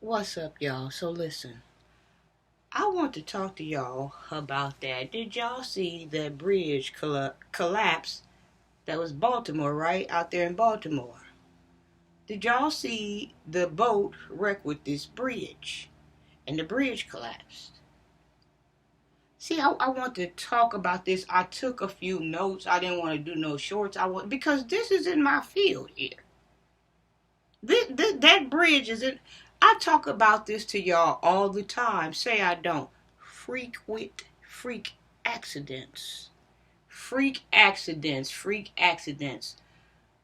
What's up, y'all? So listen, I want to talk to y'all about that. Did y'all see that bridge collapse that was Baltimore, right? Out there in Baltimore. Did y'all see the boat wreck with this bridge? And the bridge collapsed. See, I want to talk about this. I took a few notes. I didn't want to do no shorts. Because this is in my field here. That bridge is in. I talk about this to y'all all the time. Say I don't. Freak accidents. Freak accidents. Freak accidents.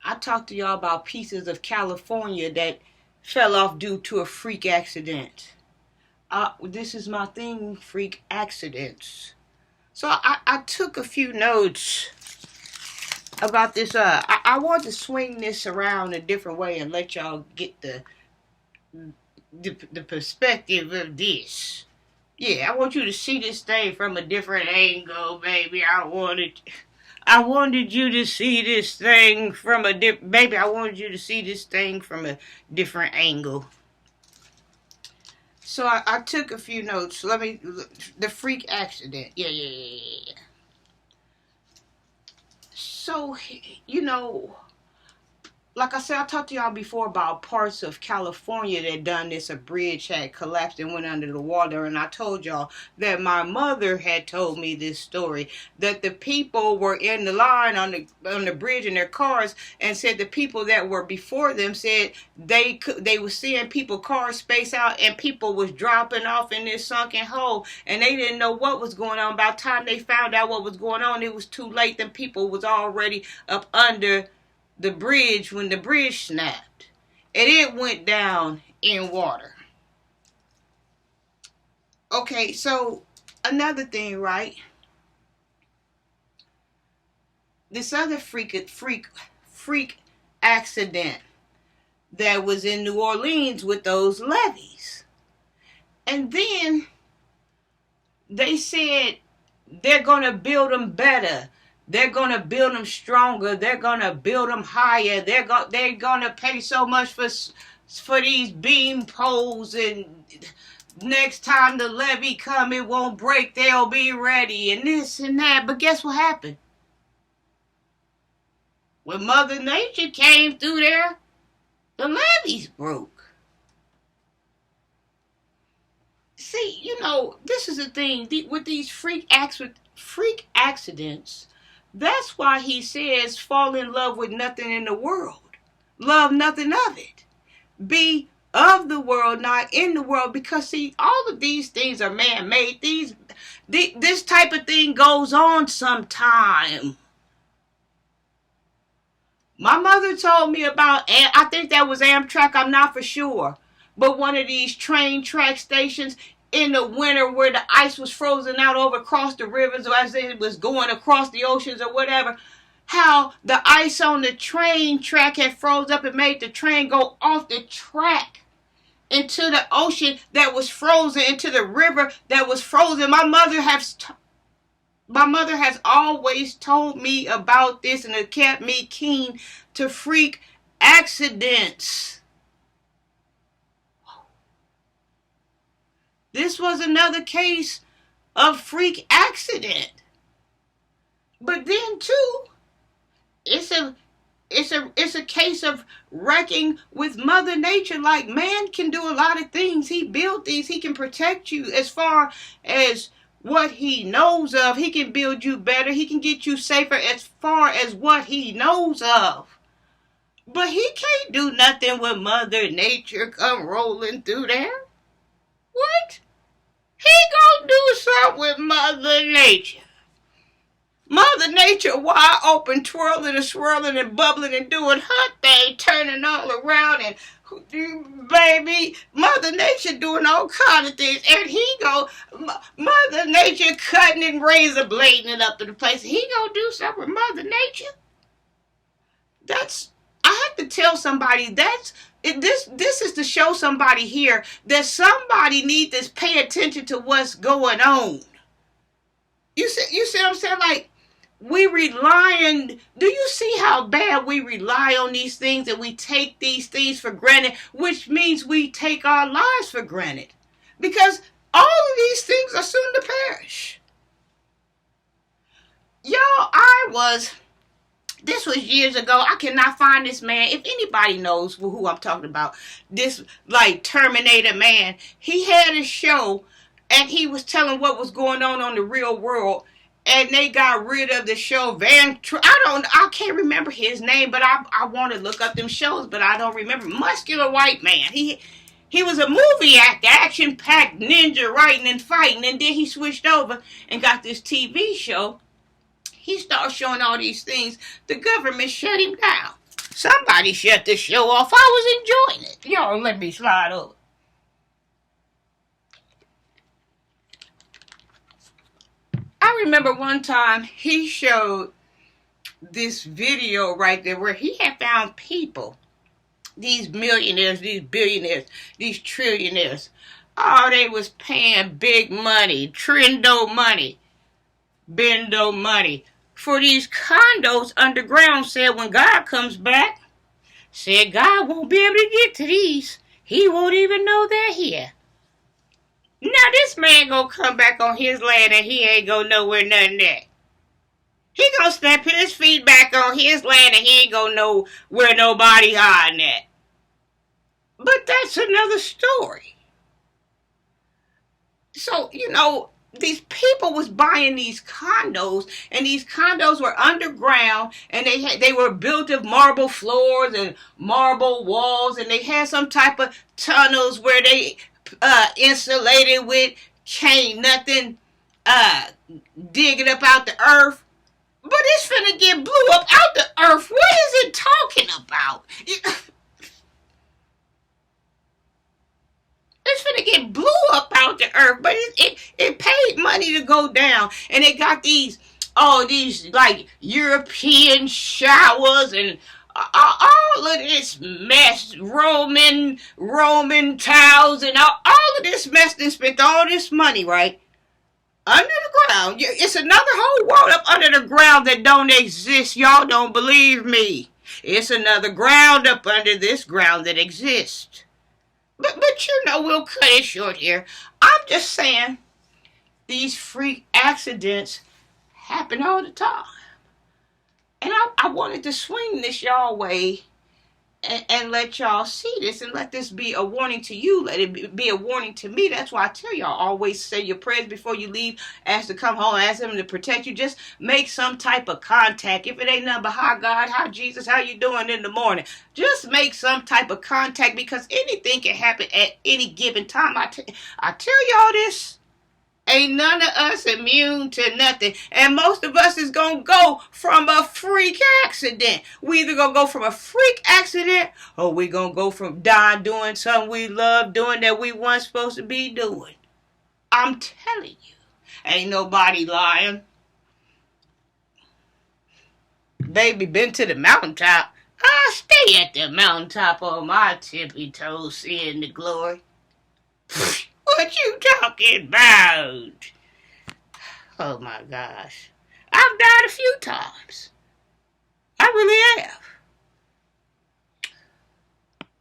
I talk to y'all about pieces of California that fell off due to a freak accident. This is my thing, freak accidents. So I took a few notes about this. I want to swing this around a different way and let y'all get the perspective of this. Yeah, I want you to see this thing from a different angle, baby. I wanted you to see this thing from baby. I wanted you to see this thing from a different angle. So I took a few notes. The freak accident. Yeah. So, like I said, I talked to y'all before about parts of California that done this. A bridge had collapsed and went under the water. And I told y'all that my mother had told me this story, that the people were in the line on the bridge in their cars, and said the people that were before them said they were seeing people cars space out, and people was dropping off in this sunken hole, and they didn't know what was going on. By the time they found out what was going on, it was too late. Them people was already up under the bridge when the bridge snapped, and it went down in water. Okay, so another thing, right? This other freak accident that was in New Orleans with those levees. And then they said they're going to build them better. They're going to build them stronger. They're going to build them higher. They're going to pay so much for these beam poles, and next time the levee come, it won't break. They'll be ready, and this and that. But guess what happened? When Mother Nature came through there, the levees broke. See, this is the thing with these freak accidents. That's why he says fall in love with nothing in the world. Love nothing of it. Be of the world, not in the world. Because see, all of these things are man-made. This type of thing goes on sometime. My mother told me about, I think that was Amtrak, I'm not for sure, but one of these train track stations in the winter where the ice was frozen out over across the rivers, or as it was going across the oceans or whatever, how the ice on the train track had froze up and made the train go off the track into the ocean that was frozen, into the river that was frozen. My mother has always told me about this, and it kept me keen to freak accidents. This was another case of freak accident. But then too, it's a case of wrecking with Mother Nature. Like, man can do a lot of things. He built these. He can protect you as far as what he knows of. He can build you better. He can get you safer as far as what he knows of. But he can't do nothing when Mother Nature come rolling through there. What? He gonna do something with Mother Nature. Mother Nature wide open, twirling and swirling and bubbling and doing her thing, turning all around, and baby, Mother Nature doing all kind of things, and Mother Nature cutting and razor blading it up to the place. He gonna do something with Mother Nature. I have to tell somebody this is to show somebody here that somebody needs to pay attention to what's going on. You see what I'm saying? Like, we rely on, do you see how bad we rely on these things, and we take these things for granted, which means we take our lives for granted, because all of these things are soon to perish. Y'all, this was years ago. I cannot find this man. If anybody knows who I'm talking about, this like Terminator man, he had a show and he was telling what was going on the real world. And they got rid of the show I can't remember his name, but I want to look up them shows, but I don't remember. Muscular white man. He was a movie actor, action-packed ninja writing and fighting, and then he switched over and got this TV show. He started showing all these things. The government shut him down. Somebody shut the show off. I was enjoying it. Y'all, let me slide over. I remember one time he showed this video right there where he had found people, these millionaires, these billionaires, these trillionaires. Oh, they was paying big money, Trendo money, Bendo money, for these condos underground. Said when God comes back, said God won't be able to get to these. He won't even know they're here. Now this man gonna come back on his land and he ain't gonna know where nothing at. He gonna step his feet back on his land and he ain't gonna know where nobody hiding at. But that's another story. So, these people was buying these condos, and these condos were underground, and they were built of marble floors and marble walls, and they had some type of tunnels where they insulated with chain, nothing digging up out the earth. But it's finna get blew up out the earth. What is it talking about? It's finna get blew up out the earth, but it paid money to go down, and it got these like European showers and all of this mess, Roman towels, and all of this mess. They spent all this money, right, under the ground. It's another whole world up under the ground that don't exist. Y'all don't believe me. It's another ground up under this ground that exists. But we'll cut it short here. I'm just saying, these freak accidents happen all the time. And I wanted to swing this y'all way and let y'all see this, and let this be a warning to you. Let it be a warning to me. That's why I tell y'all, always say your prayers before you leave. Ask to come home. Ask him to protect you. Just make some type of contact. If it ain't nothing but hi God, hi Jesus, how you doing in the morning? Just make some type of contact, because anything can happen at any given time. I tell y'all this. Ain't none of us immune to nothing. And most of us is going to go from a freak accident. We either going to go from a freak accident, or we going to go from dying doing something we love doing that we weren't supposed to be doing. I'm telling you. Ain't nobody lying. Baby, been to the mountaintop. I'll stay at the mountaintop on my tippy toes seeing the glory. What you talking about? Oh my gosh. I've died a few times. I really have.